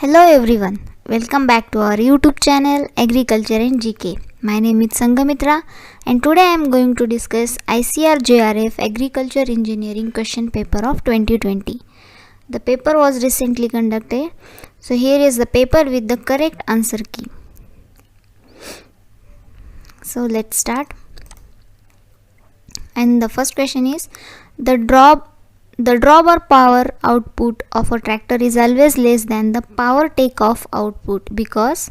Hello everyone, welcome back to our YouTube channel Agriculture and GK. My name is Sangamitra and today I am going to discuss ICAR JRF Agriculture Engineering question paper of 2020. The paper was recently conducted, so here is the paper with the correct answer key. So let's start. And the first question is the drop or power output of a tractor is always less than the power takeoff output because,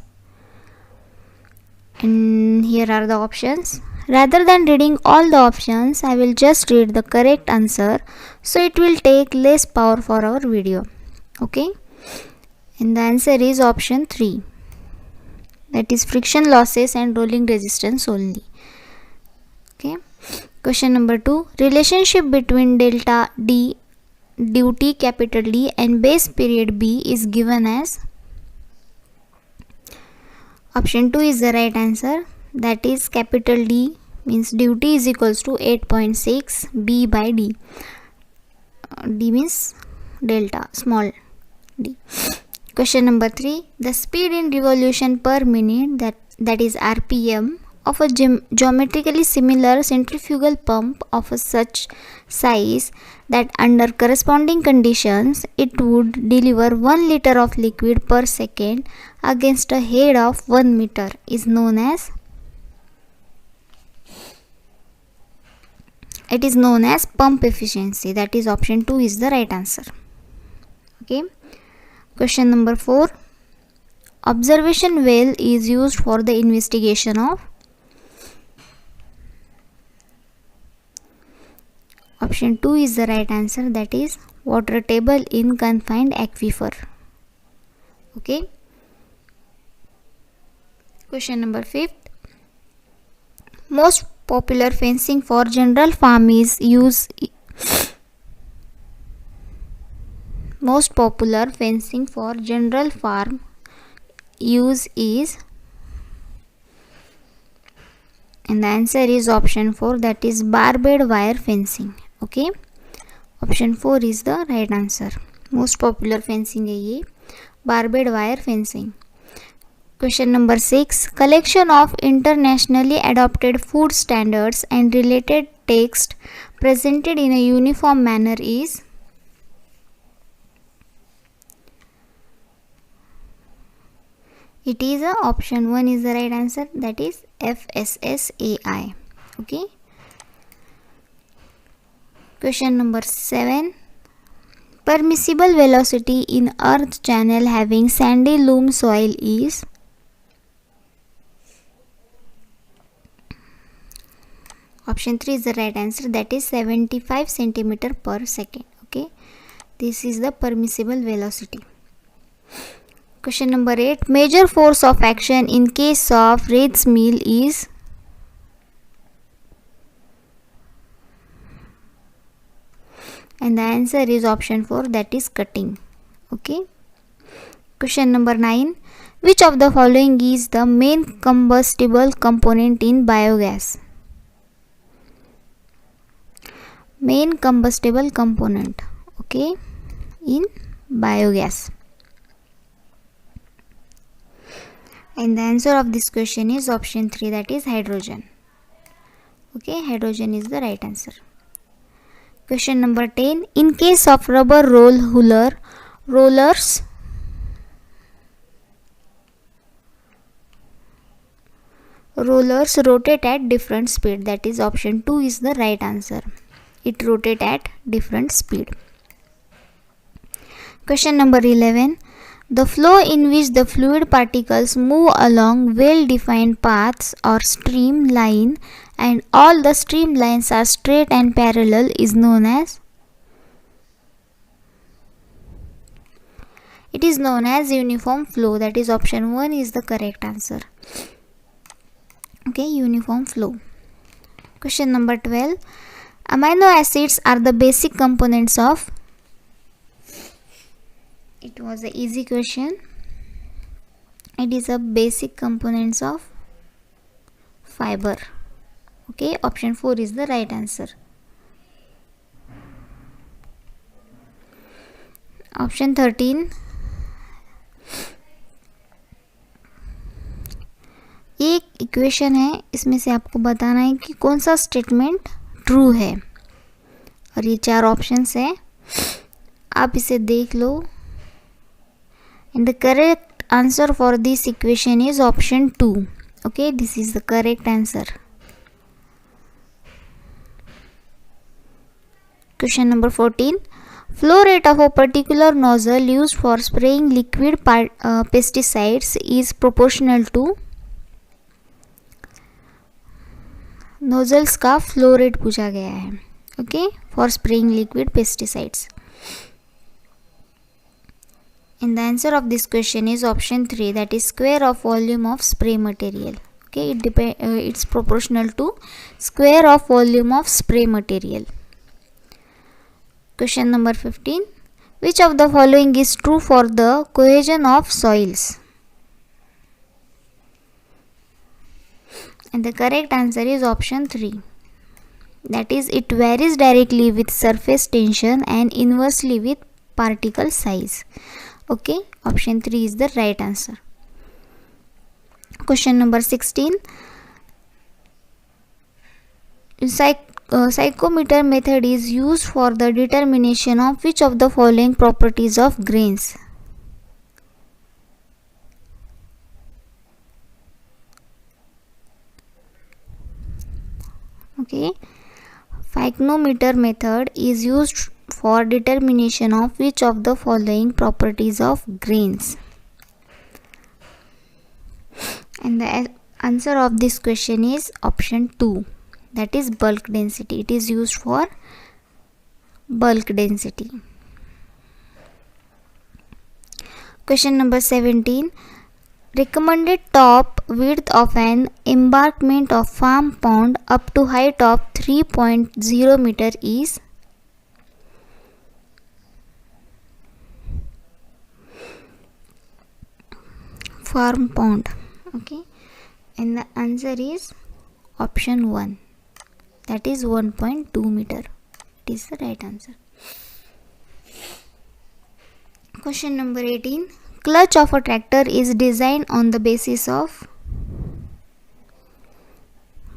and here are the options. Rather than reading all the options, I will just read the correct answer, so it will take less power for our video. Okay, and the answer is option 3, that is friction losses and rolling resistance only. Okay, question number 2, relationship between delta D duty capital D and base period B is given as. Option 2 is the right answer, that is capital D means duty is equals to 8.6 B by D. D means delta, small d. Question number 3, the speed in revolution per minute, that is RPM, of a geometrically similar centrifugal pump of a such size that under corresponding conditions it would deliver 1 liter of liquid per second against a head of 1 meter is known as. It is known as pump efficiency, that is option 2 is the right answer. Okay. Question number 4, observation well is used for the investigation of. Option 2 is the right answer, that is water table in confined aquifer. Okay. Question number 5, most popular fencing for general farm is use. Most popular fencing for general farm use is, and the answer is option 4, that is barbed wire fencing. Okay, option 4 is the right answer. Most popular fencing है ये barbed wire fencing. Question number 6, collection of internationally adopted food standards and related text presented in a uniform manner is. It is option 1 is the right answer, that is FSSAI. Okay. Question number 7, permissible velocity in earth channel having sandy loam soil is. Option 3 is the right answer, that is 75 centimeter per second. Okay, this is the permissible velocity. Question number 8, major force of action in case of Reed's mill is. And the answer is option 4, that is cutting. Okay. Question number 9, which of the following is the main combustible component in biogas? Main combustible component, okay, in biogas. And the answer of this question is option 3, that is hydrogen. Okay, hydrogen is the right answer. Question number 10, in case of rubber rollers rotate at different speed, that is option 2 is the right answer. It rotate at different speed. Question number 11, the flow in which the fluid particles move along well-defined paths or streamline and all the streamlines are straight and parallel is known as. It is known as uniform flow, that is option 1 is the correct answer. Okay, uniform flow. Question number 12, amino acids are the basic components of. It was an easy question. It is a basic components of fiber. Okay, option 4 is the right answer. Option 13, एक equation है, इसमें से आपको बताना है कि कौन सा स्टेटमेंट ट्रू है, और ये 4 ऑप्शंस है, आप इसे देख लो। And the correct answer for this equation is option 2. Okay, this is the correct answer. Question number 14. Flow rate of a particular nozzle used for spraying liquid pesticides is proportional to. Nozzles का flow rate पूछा गया है. Okay, for spraying liquid pesticides. And the answer of this question is option 3, that is square of volume of spray material. Okay, it's proportional to square of volume of spray material. Question number 15. Which of the following is true for the cohesion of soils? And the correct answer is option 3. That is, it varies directly with surface tension and inversely with particle size. Okay, option 3 is the right answer. Question number 16. Psychometer method is used for the determination of which of the following properties of grains? Okay, psychometer method is used for determination of which of the following properties of grains? And the answer of this question is option 2. That is bulk density. It is used for bulk density. Question number 17. Recommended top width of an embankment of farm pond up to height of 3.0 meter is. Farm pond. Okay, and the answer is option 1. That is 1.2 meter. It is the right answer. Question number 18. Clutch of a tractor is designed on the basis of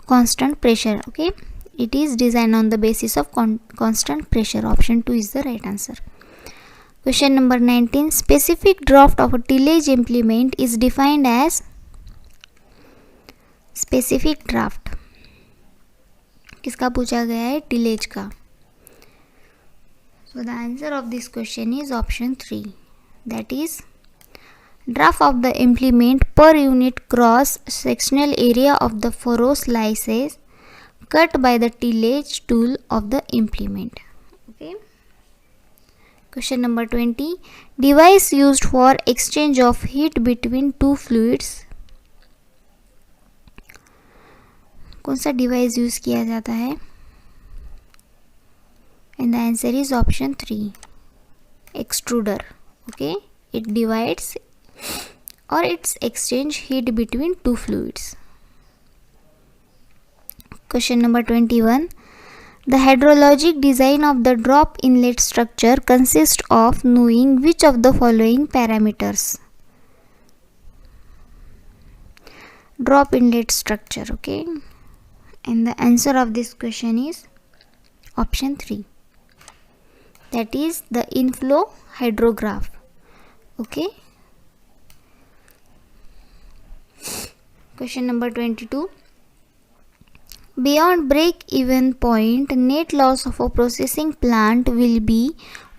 constant pressure. Okay, it is designed on the basis of constant pressure. Option 2 is the right answer. Question number 19. Specific draft of a tillage implement is defined as. Specific draft किसका पूछा गया है? Tillage का. So the answer of this question is option 3. That is, draft of the implement per unit cross sectional area of the furrow slices cut by the tillage tool of the implement. Okay. Question number 20. Device used for exchange of heat between two fluids. कौन सा device use किया जाता है? And the answer is option 3, extruder. Okay, it divides और it's exchange heat between two fluids. Question number 21. The hydrologic design of the drop inlet structure consist of knowing which of the following parameters. Drop inlet structure. Okay, and the answer of this question is option 3. That is the inflow hydrograph. Okay. Question number 22. Beyond break-even point, net loss of a processing plant will be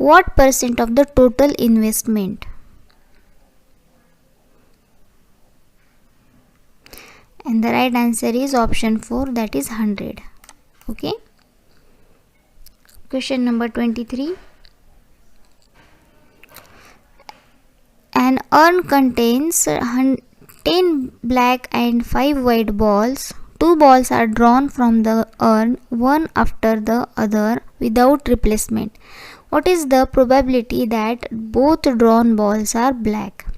what % of the total investment? And the right answer is option 4, that is 100. Okay. Question number 23. An urn contains 10 black and 5 white balls. 2 balls are drawn from the urn, one after the other without replacement. What is the probability that both drawn balls are black?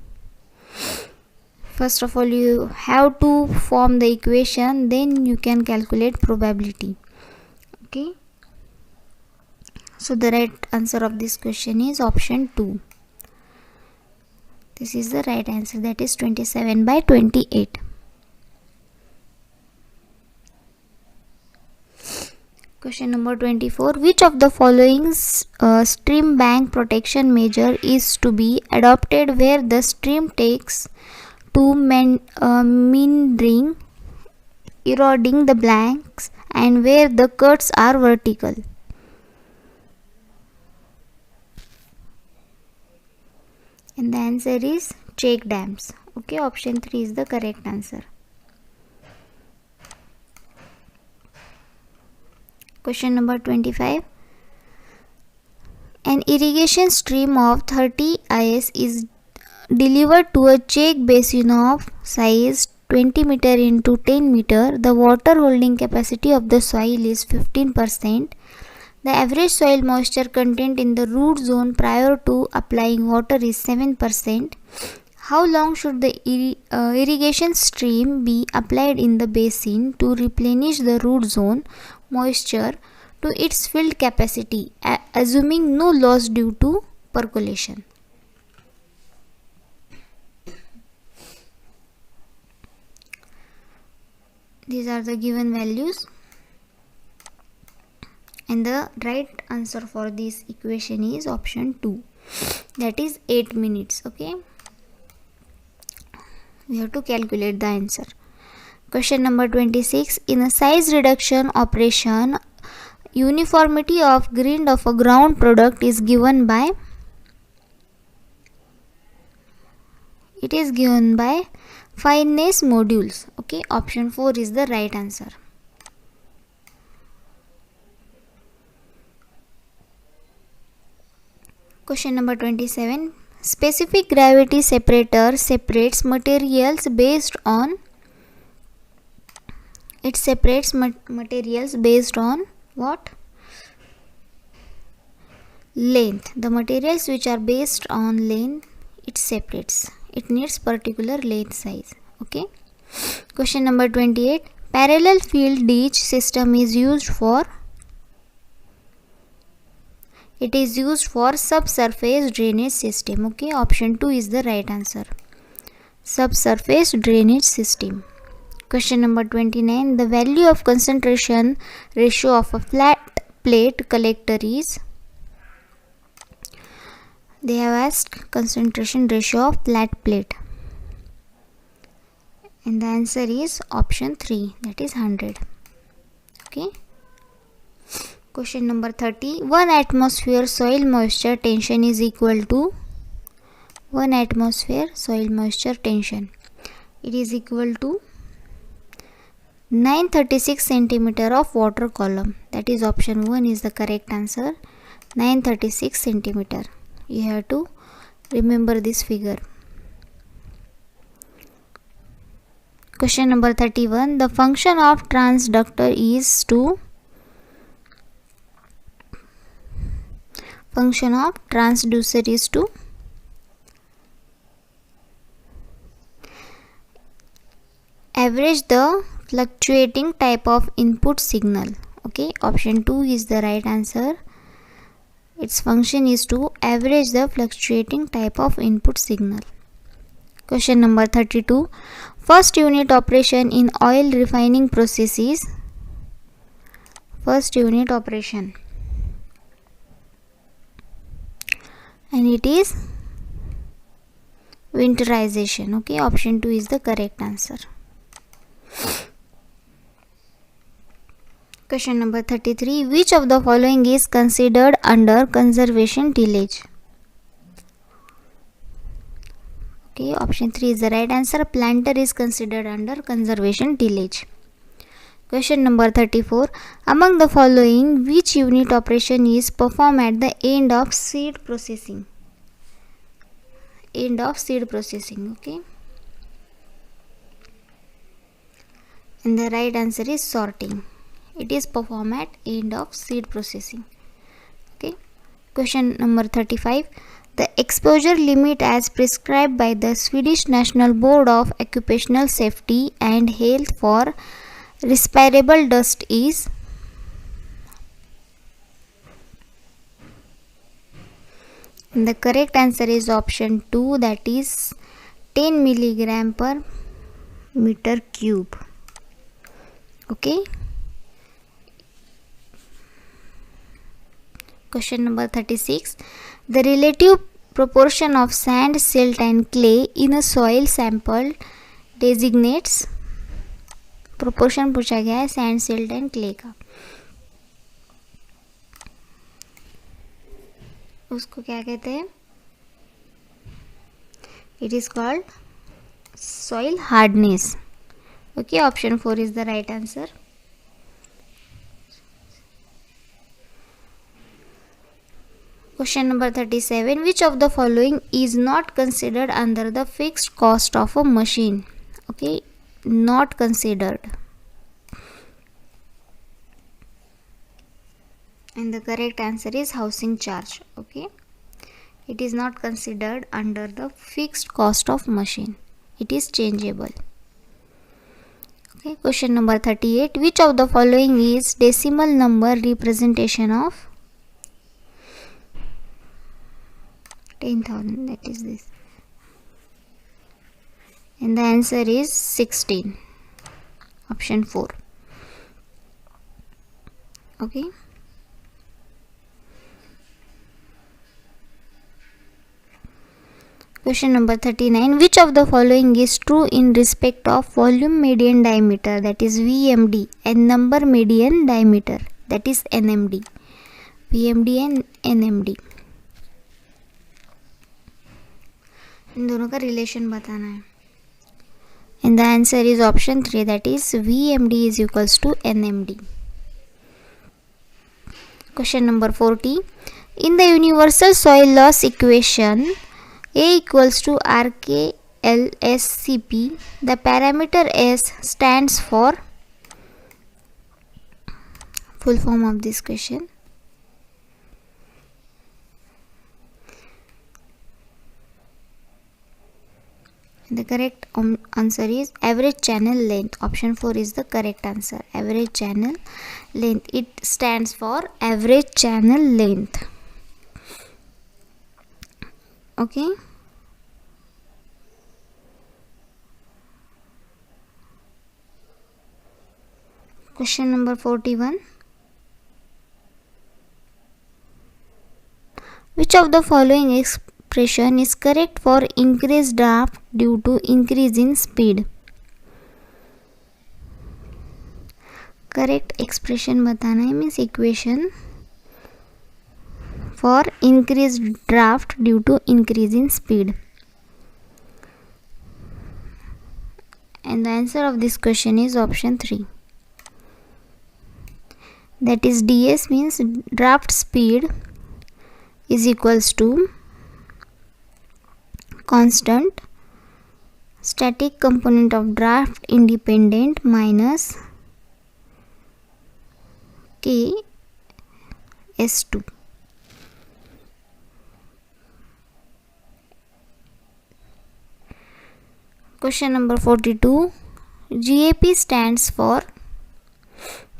First of all, you have to form the equation, then you can calculate probability. Okay, so the right answer of this question is option 2. This is the right answer, that is 27/28. Question number 24. Which of the following stream bank protection measure is to be adopted where the stream takes to meandering, eroding the banks, and where the cuts are vertical? And the answer is check dams. Okay, option 3 is the correct answer. Question number 25. An irrigation stream of 30 is delivered to a check basin of size 20 meter into 10 meter. The water holding capacity of the soil is 15%. The average soil moisture content in the root zone prior to applying water is 7%. How long should the irrigation stream be applied in the basin to replenish the root zone moisture to its filled capacity, assuming no loss due to percolation? These are the given values, and the right answer for this equation is option 2, that is 8 minutes. Okay, we have to calculate the answer. Question number 26. In a size reduction operation, uniformity of grind of a ground product is given by, it is given by fineness modules. Okay, option 4 is the right answer. Question number 27. Specific gravity separator separates materials based on, it separates materials based on what? Length. The materials which are based on length, it separates. It needs particular length size. Okay. Question number 28. Parallel field ditch system is used for, it is used for subsurface drainage system. Okay, option 2 is the right answer. Subsurface drainage system. Question number 29. The value of concentration ratio of a flat plate collector is, they have asked concentration ratio of flat plate, and the answer is option 3, that is 100. Okay. Question number 30. 1 atmosphere soil moisture tension is equal to, 1 atmosphere soil moisture tension, it is equal to 936 centimeter of water column. That is option 1 is the correct answer. 936 centimeter. You have to remember this figure. Question number 31. The function of transducer is to, function of transducer is to average the fluctuating type of input signal. Okay, option 2 is the right answer. Its function is to average the fluctuating type of input signal. Question number 32. First unit operation in oil refining process is, first unit operation, and it is winterization. Okay, option 2 is the correct answer. Question number 33. Which of the following is considered under conservation tillage? Okay, option 3 is the right answer. Planter is considered under conservation tillage. Question number 34. Among the following, which unit operation is performed at the end of seed processing? End of seed processing. Okay, and the right answer is sorting. It is performed at end of seed processing. Okay. Question number 35. The exposure limit as prescribed by the Swedish National Board of Occupational Safety and Health for respirable dust is, and the correct answer is option 2, that is 10 milligram per meter cube. Okay. Question number 36. The relative proportion of sand, silt and clay in a soil sample designates. Proportion पूछा गया है sand, silt and clay का, उसको क्या कहते हैं? It is called soil hardness. Okay, option 4 is the right answer. Question number 37. Which of the following is not considered under the fixed cost of a machine? Okay, not considered. And the correct answer is housing charge. Okay, it is not considered under the fixed cost of machine. It is changeable. Okay, question number 38. Which of the following is decimal number representation of 10,000? That is this. And the answer is 16. Option 4. Okay. Question number 39. Which of the following is true in respect of volume median diameter, that is VMD, and number median diameter, that is NMD? VMD and NMD, इन दोनों का relation बताना है. And the answer is option 3, that is VMD is equals to NMD. Question number 40. In the universal soil loss equation A equals to RKLSCP, the parameter S stands for. Full form of this question. The correct answer is average channel length. Option 4 is the correct answer. Average channel length. It stands for average channel length. Okay. Question number 41. Which of the following expression is correct for increased draft due to increase in speed? Correct expression बताना है, means equation for increased draft due to increase in speed. And the answer of this question is option 3. That is ds means draft speed is equals to constant static component of draft independent minus K S2. Question number 42. GAP stands for,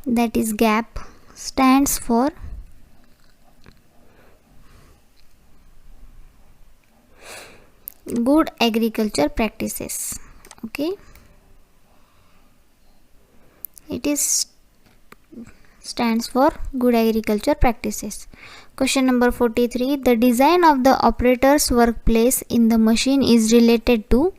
that is gap stands for good agriculture practices. Okay, it is stands for good agriculture practices. Question number 43. The design of the operator's workplace in the machine is related to.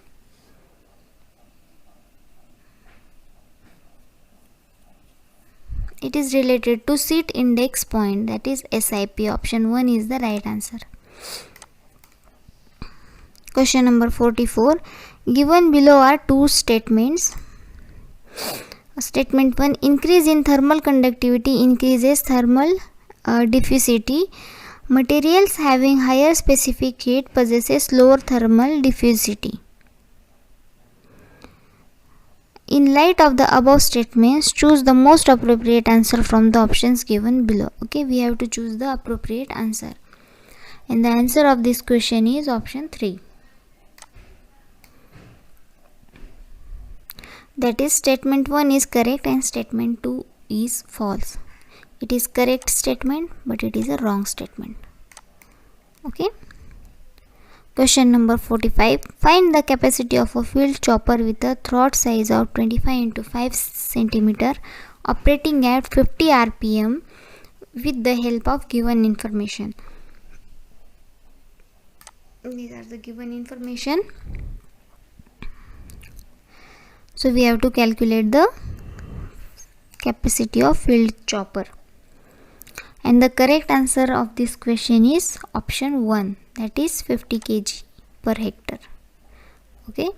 It is related to seat index point, that is SIP. Option 1 is the right answer. Question number 44. Given below are two statements. Statement 1. Increase in thermal conductivity increases thermal diffusivity. Materials having higher specific heat possesses lower thermal diffusivity. In light of the above statements, choose the most appropriate answer from the options given below. Okay, we have to choose the appropriate answer. And the answer of this question is option 3. That is statement 1 is correct and statement 2 is false. It is correct statement, but it is a wrong statement. Okay. Question number 45. Find the capacity of a field chopper with a throat size of 25 into 5 cm operating at 50 rpm with the help of given information. These are the given information. So we have to calculate the capacity of field chopper. And the correct answer of this question is option 1, that is 50 kg per hectare. Okay.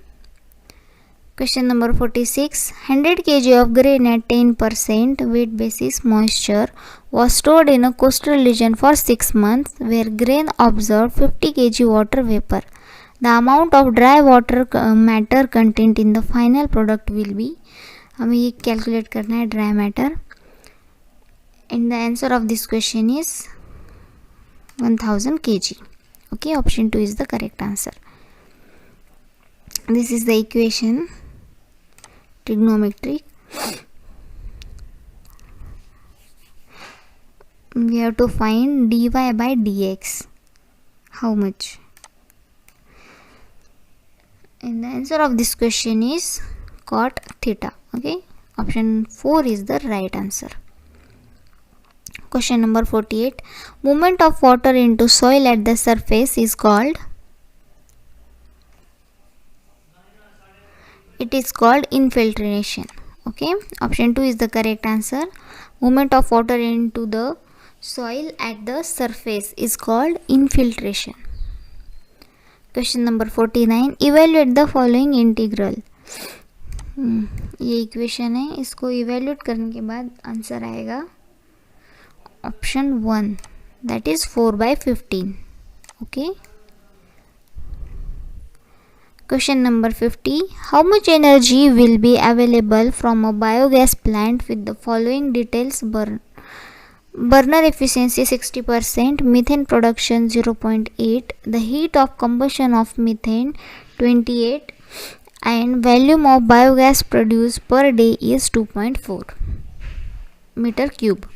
Question number 46. 100 kg of grain at 10% weight basis moisture was stored in a coastal region for 6 months where grain absorbed 50 kg water vapor. The amount of dry water matter content in the final product will be, हमें ये calculate करना है dry matter. And the answer of this question is 1000 kg. Okay, option 2 is the correct answer. This is the equation, trigonometric. We have to find dy by dx. How much? And the answer of this question is cot theta. Okay, option 4 is the right answer. Question number 48. Movement of water into soil at the surface is called, it is called infiltration. Okay, option 2 is the correct answer. Movement of water into the soil at the surface is called infiltration. Question number 49. Evaluate the following integral. ये equation है, इसको evaluate करने के बाद answer आएगा option 1, that is 4/15. Okay. Question number 50. How much energy will be available from a biogas plant with the following details? Burner efficiency 60%, methane production 0.8, the heat of combustion of methane 28, and volume of biogas produced per day is 2.4 meter cube.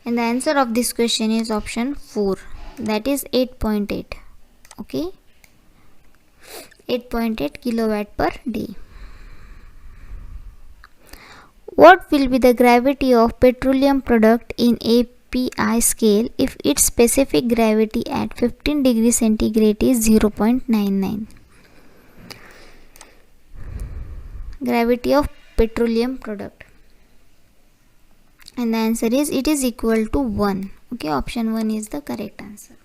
And the answer of this question is option 4, that is 8.8. Okay, 8.8 kilowatt per day. What will be the gravity of petroleum product in API scale if its specific gravity at 15 degrees centigrade is 0.99? Gravity of petroleum product. And the answer is, it is equal to 1. Okay, option 1 is the correct answer.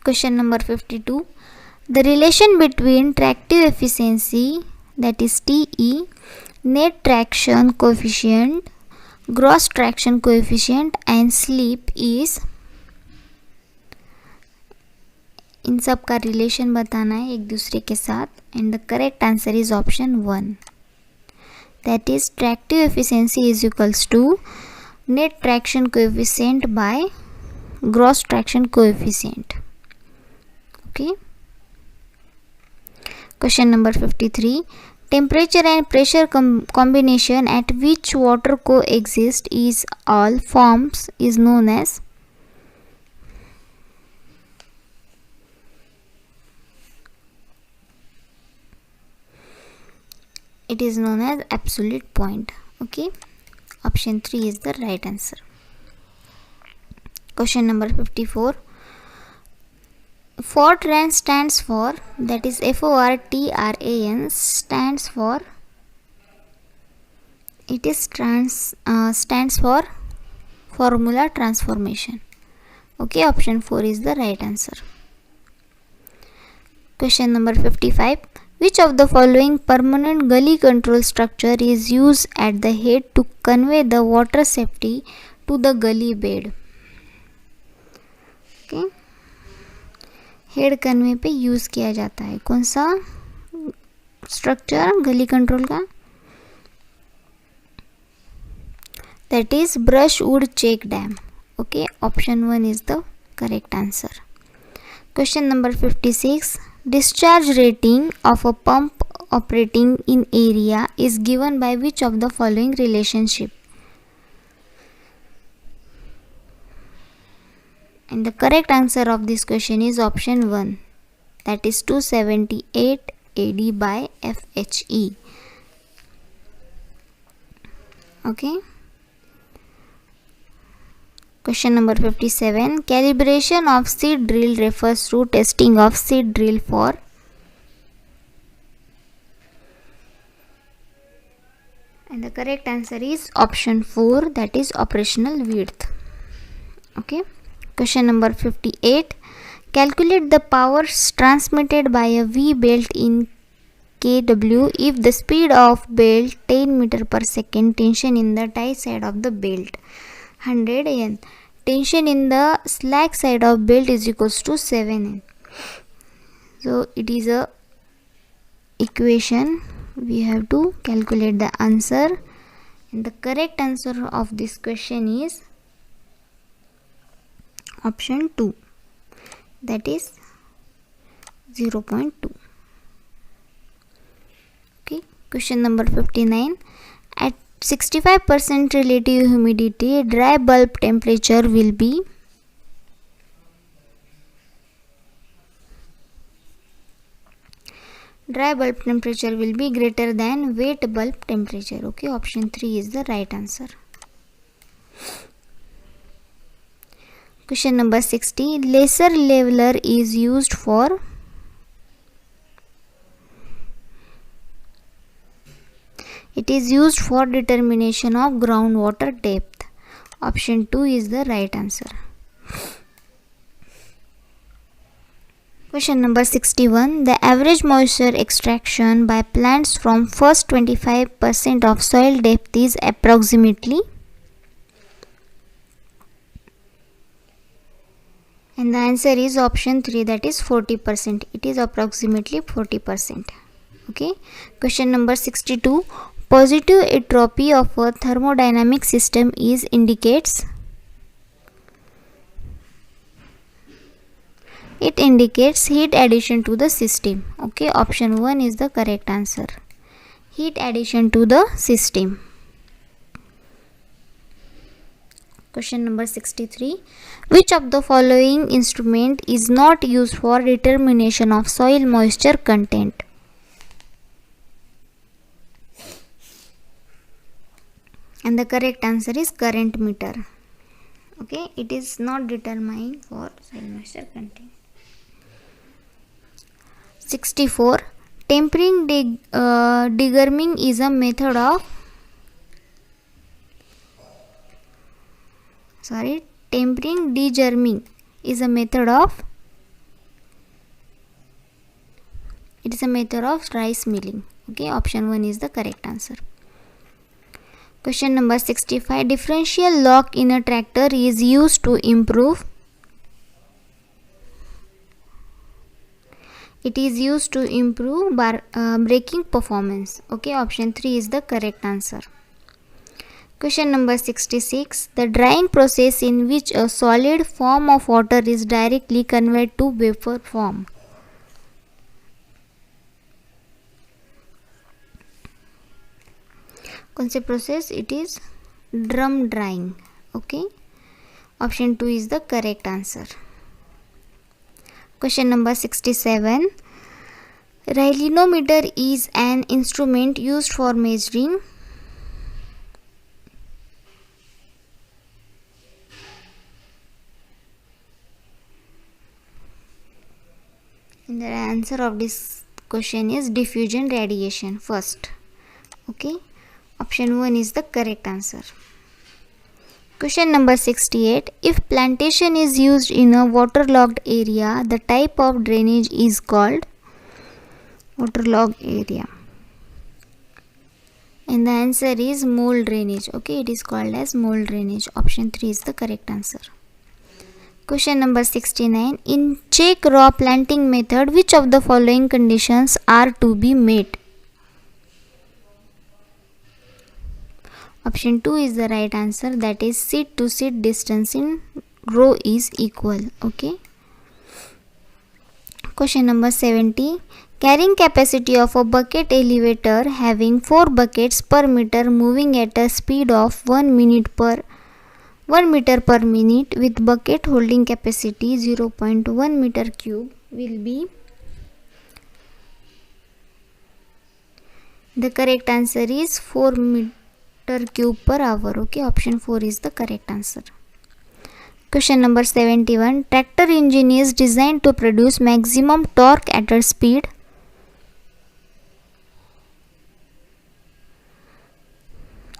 Question number 52. The relation between tractive efficiency, that is TE, net traction coefficient, gross traction coefficient and slip is, इन सब का relation बताना है एक दूसरे के साथ. And the correct answer is option 1, that is tractive efficiency is equals to net traction coefficient by gross traction coefficient. Okay. Question number 53. Temperature and pressure combination at which water coexist is all forms is known as, it is known as absolute point. Okay, option 3 is the right answer. Question number 54. Fortran stands for, that is FORTRAN stands for, it is stands for formula transformation. Okay, option 4 is the right answer. Question number 55. Which of the following permanent gully control structure is used at the head to convey the water safety to the gully bed? Okay, head कन्वे पे use किया जाता है. कौन सा structure gully control का? That is brushwood check dam. Okay, option 1 is the correct answer. Question number 56. Discharge rating of a pump operating in area is given by which of the following relationship? And the correct answer of this question is option 1, that is 278 AD by FHE. Okay, Question number 57. Calibration of seed drill refers to testing of seed drill for. And the correct answer is option 4, that is operational width. Okay. Question number 58. Calculate the power transmitted by a V belt in kW if the speed of belt 10 meter per second, tension in the tie side of the belt 100 N, tension in the slack side of belt is equals to 7 N. So it is a equation, we have to calculate the answer, and the correct answer of this question is option 2, that is 0.2. Okay. Question number 59. At 65% relative humidity, dry bulb temperature will be. Dry bulb temperature will be greater than wet bulb temperature. Okay, option 3 is the right answer. Question number 60. Laser leveler is used for. It is used for determination of groundwater depth. Option 2 is the right answer. Question number 61. The average moisture extraction by plants from first 25% of soil depth is approximately. And the answer is option 3, that is 40%. It is approximately 40%. Okay. Question number 62. Positive entropy of a thermodynamic system is indicates. It indicates heat addition to the system. Okay, option 1 is the correct answer. Heat addition to the system. Question number 63. Which of the following instrument is not used for determination of soil moisture content? And the correct answer is current meter. Okay, it is not determined for soil moisture content. 64. Tempering degerming is a method of. Tempering degerming is a method of. It is a method of rice milling. Okay, option 1 is the correct answer. Question number 65. Differential lock in a tractor is used to improve. It is used to improve braking performance. Okay, option 3 is the correct answer. Question number 66. The drying process in which a solid form of water is directly conveyed to vapor form. Concept process, it is drum drying. Okay, option 2 is the correct answer. Question number 67. Rayleigh is an instrument used for measuring. And the answer of this question is diffusion radiation first. Okay, option 1 is the correct answer. Question number 68. If plantation is used in a waterlogged area, the type of drainage is called waterlogged area. And the answer is mole drainage. Okay, it is called as mole drainage. Option 3 is the correct answer. Question number 69. In check raw planting method, which of the following conditions are to be met? Option 2 is the right answer, that is seed to seed distance in row is equal. Okay. Question number 70. Carrying capacity of a bucket elevator having 4 buckets per meter moving at a speed of 1 meter per minute with bucket holding capacity 0.1 meter cube will be. The correct answer is 4 meter cube per hour. Okay, option 4 is the correct answer. Question number 71. Tractor engine is designed to produce maximum torque at a speed.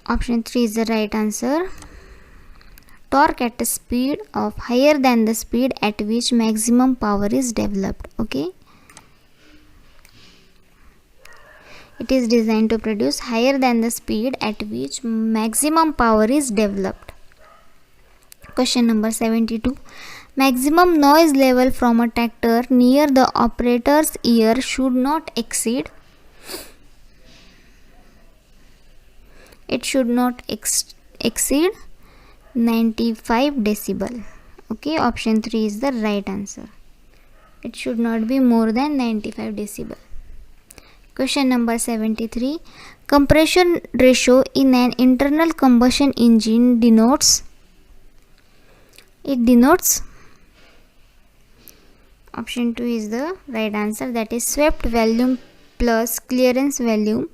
Option 3 is the right answer. Torque at a speed of higher than the speed at which maximum power is developed. Okay. It is designed to produce higher than the speed at which maximum power is developed. Question number 72. Maximum noise level from a tractor near the operator's ear should not exceed. It should not exceed 95 decibel. Okay, option 3 is the right answer. It should not be more than 95 decibel. Question number 73. Compression ratio in an internal combustion engine denotes. It denotes. Option 2 is the right answer. That is swept volume plus clearance volume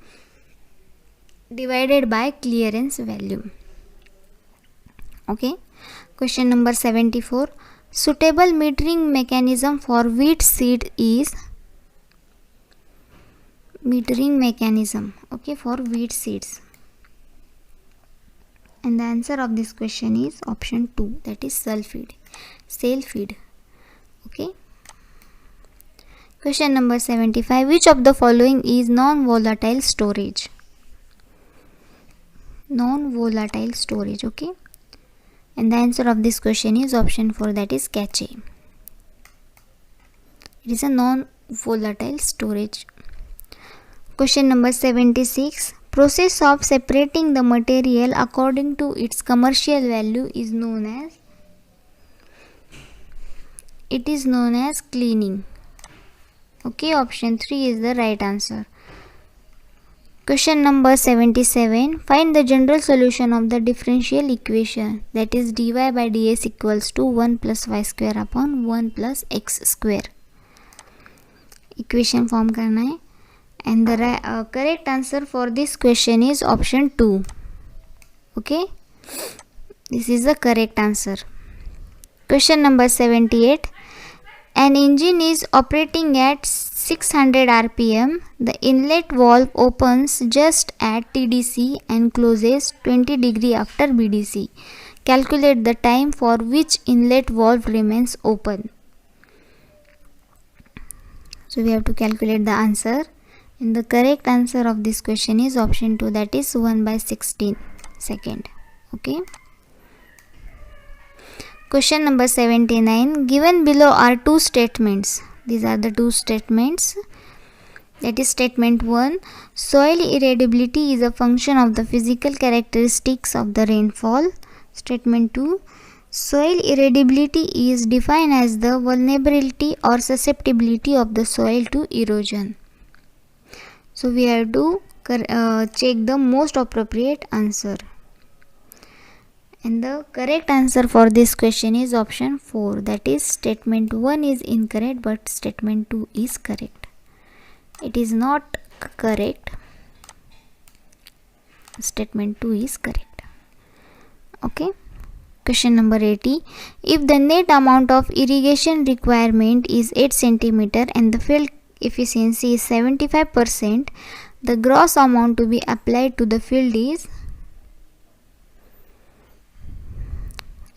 divided by clearance volume. Okay. Question number 74. Suitable metering mechanism for wheat seed is. Metering mechanism, okay, for wheat seeds. And the answer of this question is option 2, that is cell feed. Okay. Question number 75. Which of the following is non-volatile storage? Non-volatile storage, okay. And the answer of this question is option 4, that is cache. It is a non-volatile storage. Question number 76. Process of separating the material according to its commercial value is known as. It is known as cleaning. Okay, option 3 is the right answer. Question number 77. Find the general solution of the differential equation, that is dy by dx equals to 1 plus y square upon 1 plus x square. Equation form करना है. And the correct answer for this question is option 2. Okay, this is the correct answer. Question number 78. An engine is operating at 600 rpm. The inlet valve opens just at TDC and closes 20 degree after BDC. Calculate the time for which inlet valve remains open. So we have to calculate the answer. And the correct answer of this question is option 2, that is 1 by 16 second. Okay. Question number 79. Given below are two statements. These are the two statements. That is statement 1. Soil irradiability is a function of the physical characteristics of the rainfall. Statement 2. Soil irradiability is defined as the vulnerability or susceptibility of the soil to erosion. So we have to check the most appropriate answer. And the correct answer for this question is option 4. That is statement 1 is incorrect but statement 2 is correct. It is not correct. Statement 2 is correct. Okay. Question number 80. If the net amount of irrigation requirement is 8 cm and the field efficiency is 75%, the gross amount to be applied to the field is.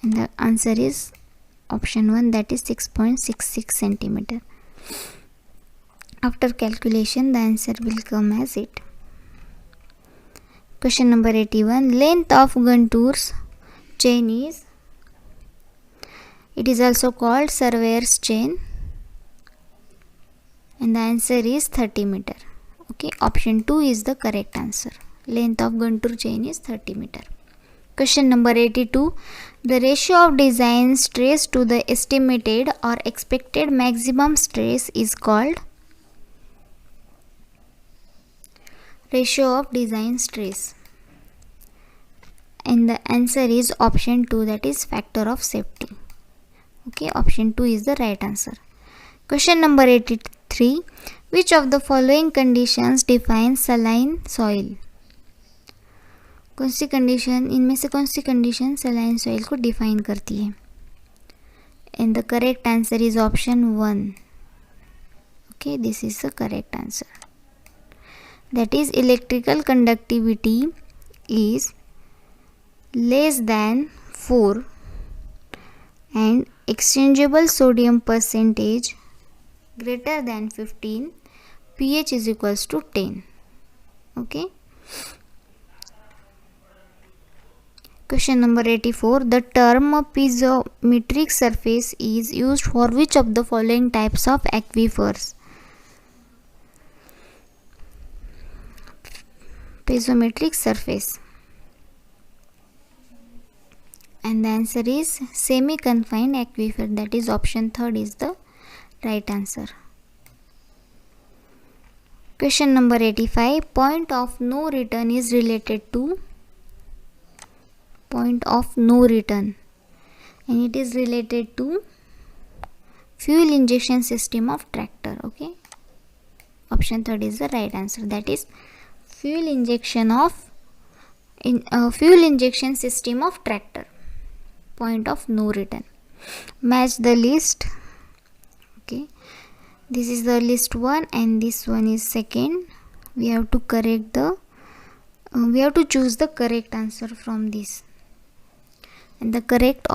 And the answer is option 1, that is 6.66 cm. After calculation, the answer will come as it. Question number 81. Length of Guntur's chain is. It is also called surveyor's chain. And the answer is 30 meter. Okay, option 2 is the correct answer. Length of Guntur chain is 30 meter. Question number 82. The ratio of design stress to the estimated or expected maximum stress is called. Ratio of design stress. And the answer is option 2, that is factor of safety. Okay, option 2 is the right answer. Question number 83. Which of the following conditions define saline soil? कौन सी condition, इनमें से कौन सी condition saline soil को define करती है? and the correct answer is option 1. Okay, this is the correct answer. That is, electrical conductivity is less than 4 and exchangeable sodium percentage greater than 15, pH is equals to 10. Okay. Question number 84. The term piezometric surface is used for which of the following types of aquifers? Piezometric surface. And the answer is semi-confined aquifer. That is option 3 is the right answer. Question number 85. Point of no return is related to point of no return, and it is related to fuel injection system of tractor. Okay, option 3 is the right answer. That is fuel injection system of tractor. Point of no return. Match the list. Okay, this is the list 1 and this one is second. We have to correct the we have to choose the correct answer from this, and the correct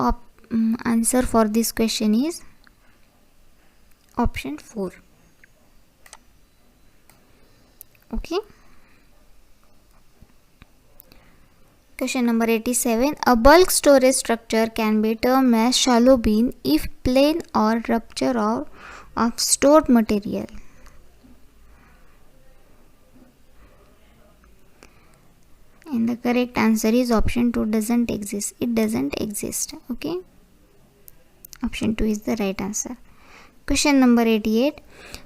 answer for this question is option 4. Okay. Question number 87. A bulk storage structure can be termed as shallow bin if plain or rupture of stored material. And the correct answer is option 2, doesn't exist. It doesn't exist. Okay. Option 2 is the right answer. Question number 88.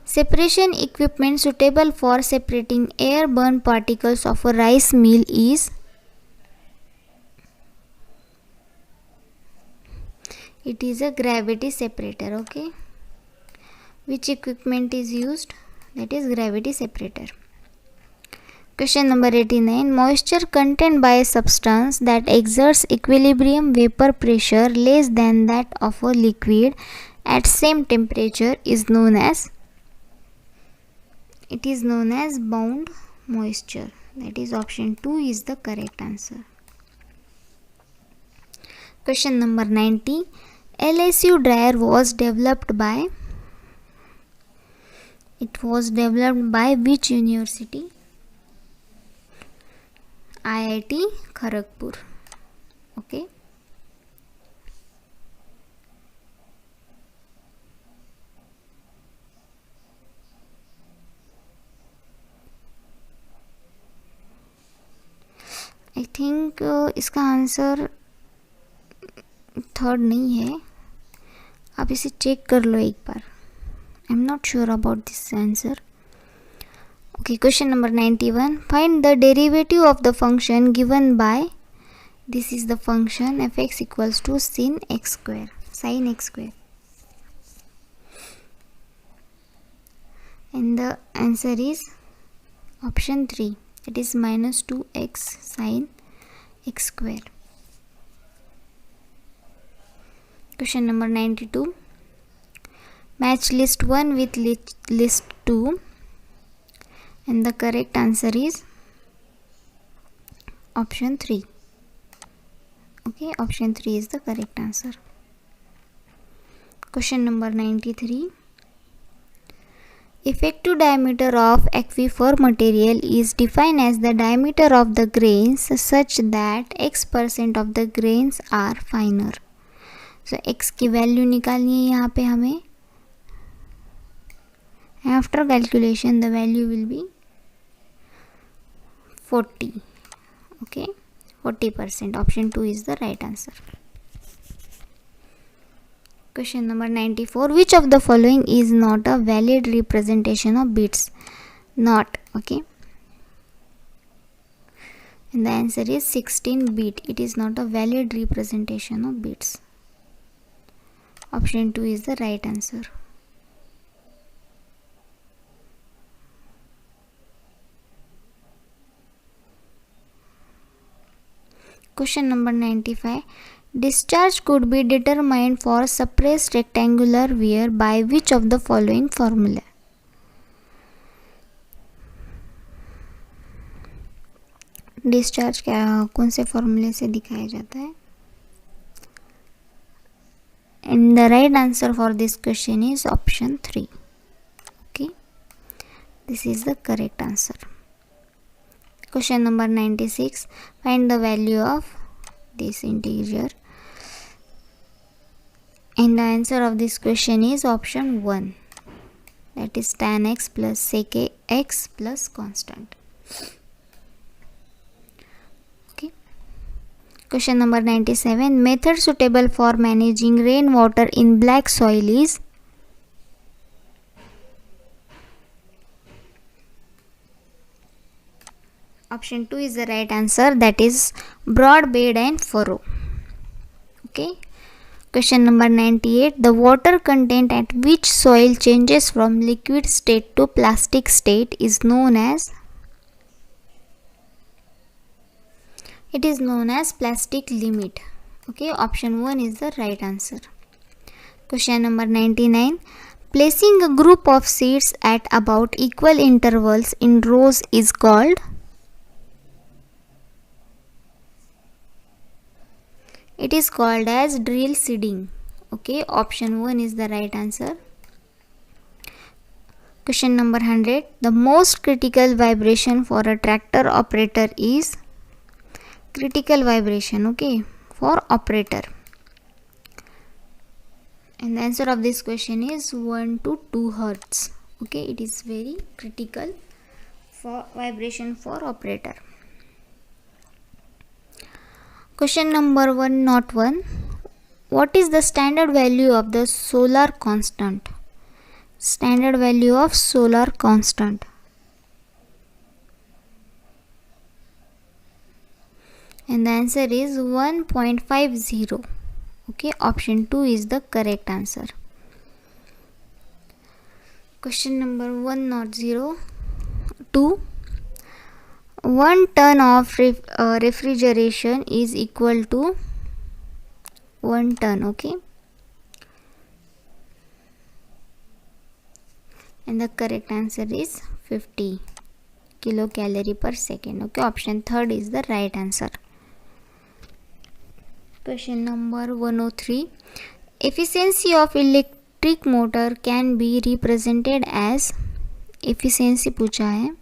Separation equipment suitable for separating airborne particles of a rice meal is? It is a gravity separator. Okay. Which equipment is used? That is gravity separator. Question number 89. Moisture contained by a substance that exerts equilibrium vapor pressure less than that of a liquid at same temperature is known as? It is known as bound moisture. That is option 2 is the correct answer. Question number 90. LSU dryer was developed by? It was developed by which university? IIT Kharagpur. Okay. I think इसका answer 3 नहीं है. आप इसे check कर लो एक बार. I am not sure about this answer. Okay, question number 91. Find the derivative of the function given by, this is the function fx equals to sin x square. And the answer is option 3. It is minus 2x sin x square. Question number 92. Match list 1 with list 2. And the correct answer is option 3. Okay, option 3 is the correct answer. Question number 93. Effective diameter of aquifer material is defined as the diameter of the grains such that x% of the grains are finer. So x की value निकालनी है यहाँ पे हमें. After calculation the value will be 40. Okay, 40%. Option 2 is the right answer. Question number 94. Which of the following is not a valid representation of bits? Not. Okay, and the answer is 16 bit. It is not a valid representation of bits. Option 2 is the right answer. Question number 95. Discharge could be determined for suppressed rectangular wear by which of the following formula? Discharge क्या कौन से फॉर्मूले से दिखाया जाता है? And the right answer for this question is option 3. Okay, this is the correct answer. Question number 96. Find the value of this integer. And the answer of this question is option 1. That is tan x plus sec x plus constant. Question number 97. Method suitable for managing rainwater in black soil is? Option 2 is the right answer. That is broad bed and furrow. Okay. Question number 98. The water content at which soil changes from liquid state to plastic state is known as? It is known as plastic limit. Okay, option 1 is the right answer. Question number 99. Placing a group of seeds at about equal intervals in rows is called? It is called as drill seeding. Okay, option 1 is the right answer. Question number 100. The most critical vibration for a tractor operator is? Critical vibration, okay, for operator. And the answer of this question is 1 to 2 hertz. Okay, it is very critical for vibration for operator. Question number 101. What is the standard value of the solar constant? Standard value of solar constant. And the answer is 1.50. Okay, option 2 is the correct answer. Question number 102. 1 ton of refrigeration is equal to 1 ton. Okay, and the correct answer is 50 kilocalorie per second. Okay, option 3 is the right answer. Question number 103. Efficiency of electric motor can be represented as? Efficiency पूछा है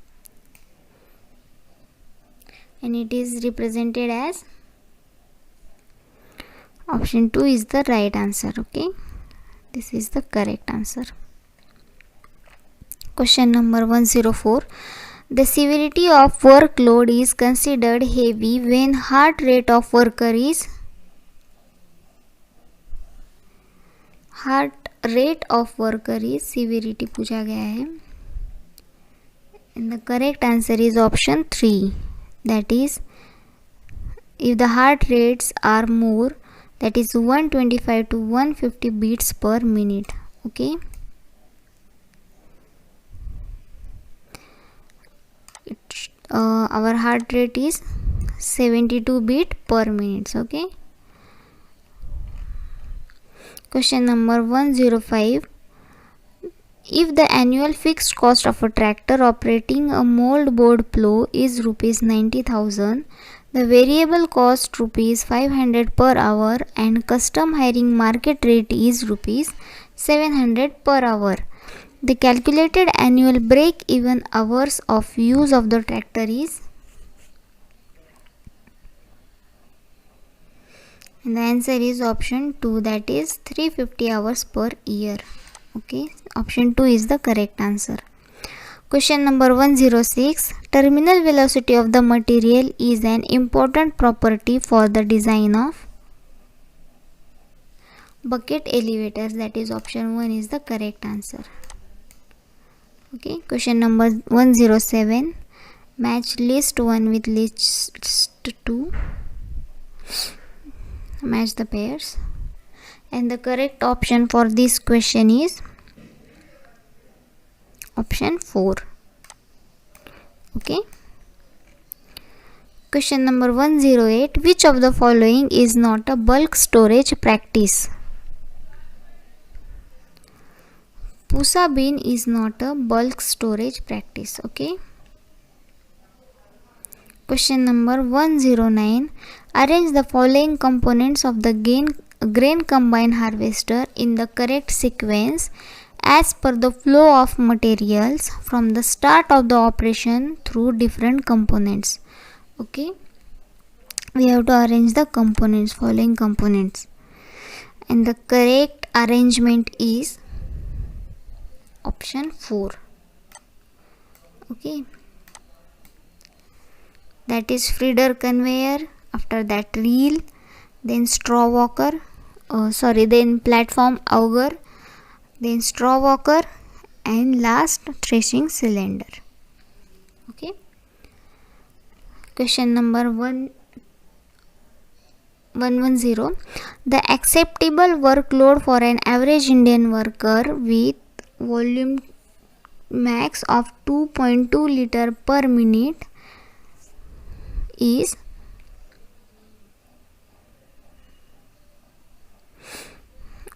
and it is represented as? Option 2 is the right answer. Okay, this is the correct answer. Question number 104. The severity of workload is considered heavy when heart rate of worker is? Heart rate of worker is severity पूछा गया है and the correct answer is option 3. That is, if the heart rates are more, that is 125 to 150 beats per minute. Okay, our heart rate is 72 beat per minute. Okay. Question number 105. If the annual fixed cost of a tractor operating a mold board plow is rupees 90,000, the variable cost rupees 500 per hour and custom hiring market rate is rupees 700 per hour, the calculated annual break-even hours of use of the tractor is? And the answer is option 2, that is 350 hours per year. Okay, option 2 is the correct answer. Question number 106. Terminal velocity of the material is an important property for the design of? Bucket elevators. That is option 1 is the correct answer. Okay, question number 107. Match list 1 with list 2. Match the pairs. And the correct option for this question is option 4. Okay. Question number 108. Which of the following is not a bulk storage practice? Pusa bean is not a bulk storage practice. Okay. Question number 109. Arrange the following components of the grain combine harvester in the correct sequence as per the flow of materials from the start of the operation through different components. Okay, we have to arrange the following components, and the correct arrangement is option 4. Okay, that is feeder conveyor, after that reel, then straw walker, then platform auger, then straw walker, and last threshing cylinder. Okay. Question number 110. The acceptable workload for an average Indian worker with volume max of 2.2 liter per minute is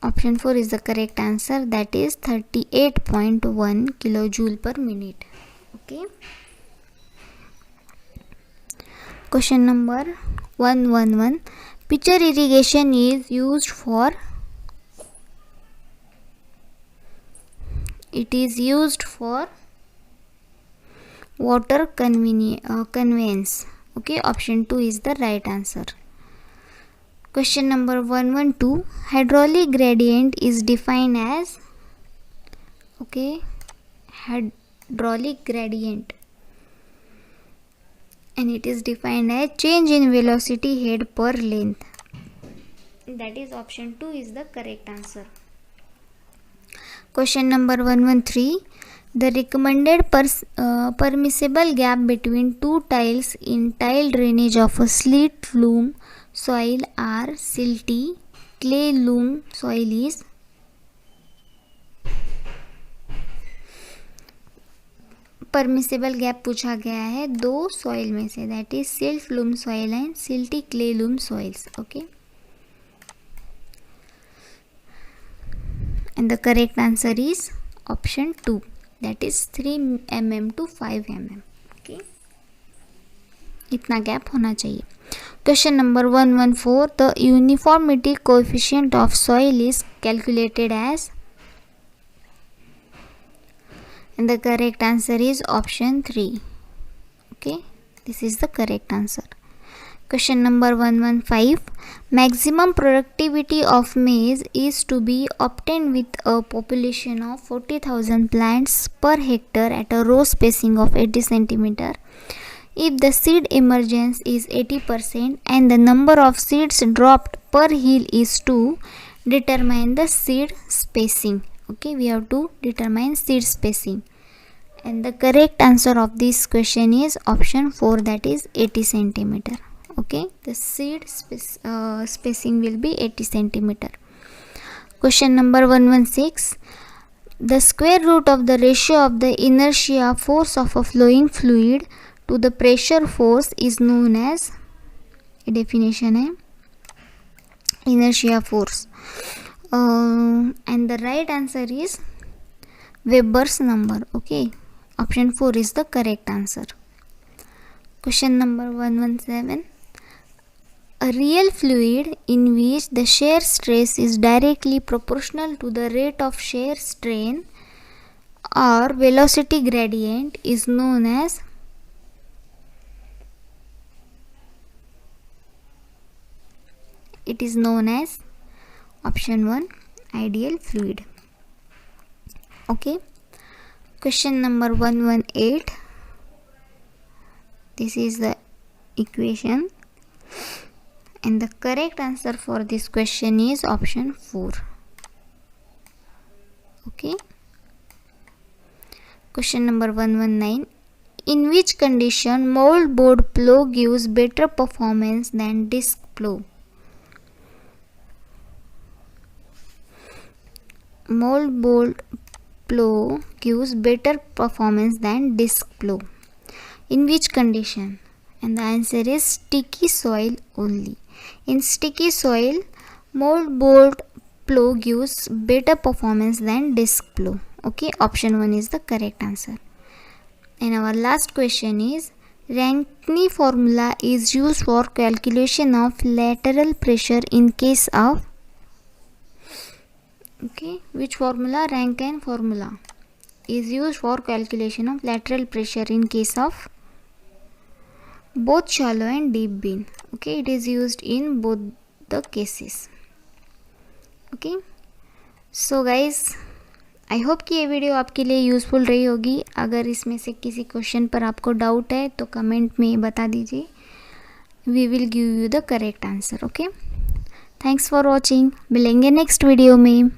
option 4 is the correct answer, that is 38.1 kilojoule per minute. Okay. Question number 111. Pitcher irrigation is used for water conveyance. Okay, option 2 is the right answer. Question number 112. Hydraulic gradient is defined as, hydraulic gradient, and it is defined as change in velocity head per length. That is option 2 is the correct answer. Question number 113. The recommended permissible gap between two tiles in tile drainage of a slit loam soil or silty clay loam soil is permissible gap पूछा गया है दो soil में से, that is silt loam soil and silty clay loam soils. Okay, and the correct answer is option 2, that is 3 mm to 5 mm. Okay, इतना gap होना चाहिए. Question number 114. The uniformity coefficient of soil is calculated as, and the correct answer is option 3. Okay, this is the correct answer. Question number 115. Maximum productivity of maize is to be obtained with a population of 40,000 plants per hectare at a row spacing of 80 cm if the seed emergence is 80% and the number of seeds dropped per hill is 2. Determine the seed spacing. Okay, we have to determine seed spacing, and the correct answer of this question is option 4, that is 80 centimeter. Okay, the seed spacing will be 80 centimeter. Question number 116. The square root of the ratio of the inertia force of a flowing fluid to the pressure force is known as, definition है inertia force, and the right answer is Weber's number. Okay, option 4 is the correct answer. Question number 117. A real fluid in which the shear stress is directly proportional to the rate of shear strain or velocity gradient is known as, it is known as option 1, ideal fluid. Okay, question number 118. This is the equation, and the correct answer for this question is option 4. Okay, question number 119. In which condition mold board plow gives better performance than disc plow? Mold board plow gives better performance than disc plow. In which condition? and the answer is sticky soil only. In sticky soil, moldboard plow gives better performance than disc plow. Okay, option 1 is the correct answer. And our last question is, Rankine formula is used for calculation of lateral pressure in case of, okay, which formula? Rankine formula is used for calculation of lateral pressure in case of both shallow and deep bin. Okay, it is used in both the cases. Okay, so guys, I hope कि ये video आपके लिए useful रही होगी. अगर इसमें से किसी क्वेश्चन पर आपको डाउट है तो कमेंट में बता दीजिए. We will give you the correct answer. Okay, thanks for watching. मिलेंगे नेक्स्ट वीडियो में.